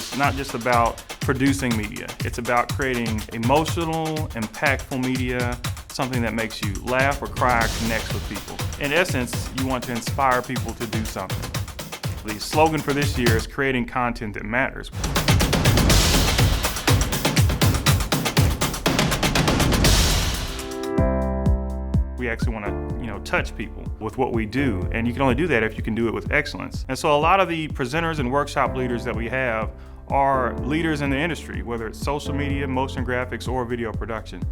is not just about producing media. It's about creating emotional, impactful media, something that makes you laugh or cry or connects with people. In essence, you want to inspire people to do something. The slogan for this year is creating content that matters. We actually want to, touch people with what we do, and you can only do that if you can do it with excellence. And so a lot of the presenters and workshop leaders that we have are leaders in the industry, whether it's social media, motion graphics, or video production.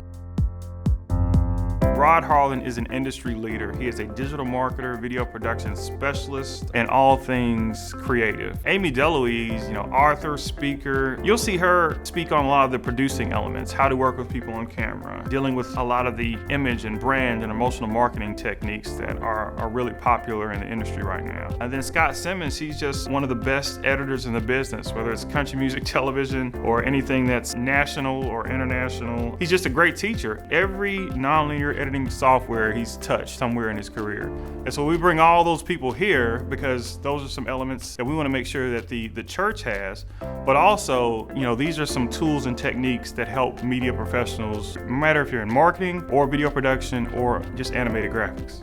Rod Harlan is an industry leader. He is a digital marketer, video production specialist, and all things creative. Amy DeLuise, author, speaker. You'll see her speak on a lot of the producing elements, how to work with people on camera, dealing with a lot of the image and brand and emotional marketing techniques that are really popular in the industry right now. And then Scott Simmons, he's just one of the best editors in the business, whether it's country music television or anything that's national or international. He's just a great teacher. Every nonlinear editing software he's touched somewhere in his career. And so we bring all those people here because those are some elements that we want to make sure that the church has, but also, these are some tools and techniques that help media professionals, no matter if you're in marketing or video production or just animated graphics.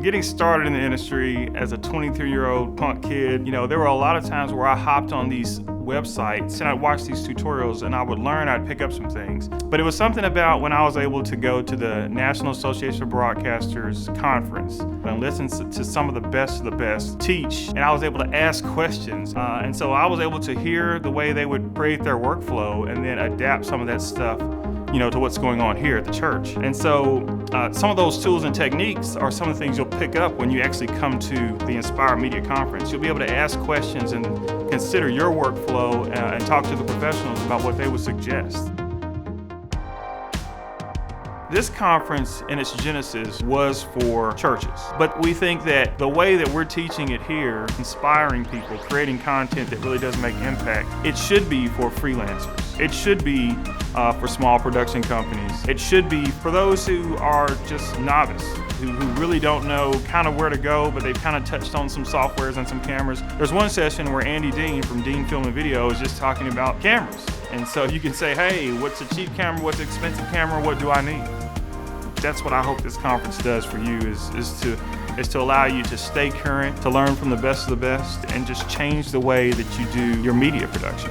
Getting started in the industry as a 23-year-old punk kid, there were a lot of times where I hopped on these websites and I'd watch these tutorials and I would learn, I'd pick up some things. But it was something about when I was able to go to the National Association of Broadcasters conference and listen to some of the best teach, and I was able to ask questions. And so I was able to hear the way they would create their workflow and then adapt some of that stuff to what's going on here at the church. And so some of those tools and techniques are some of the things you'll pick up when you actually come to the Inspire Media Conference. You'll be able to ask questions and consider your workflow and talk to the professionals about what they would suggest. This conference in its genesis was for churches, but we think that the way that we're teaching it here, inspiring people, creating content that really does make impact, it should be for freelancers. It should be for small production companies. It should be for those who are just novice, who really don't know kind of where to go, but they've kind of touched on some softwares and some cameras. There's one session where Andy Dean from Dean Film and Video is just talking about cameras. And so you can say, hey, what's a cheap camera, what's an expensive camera, what do I need? That's what I hope this conference does for you, is to allow you to stay current, to learn from the best of the best, and just change the way that you do your media production.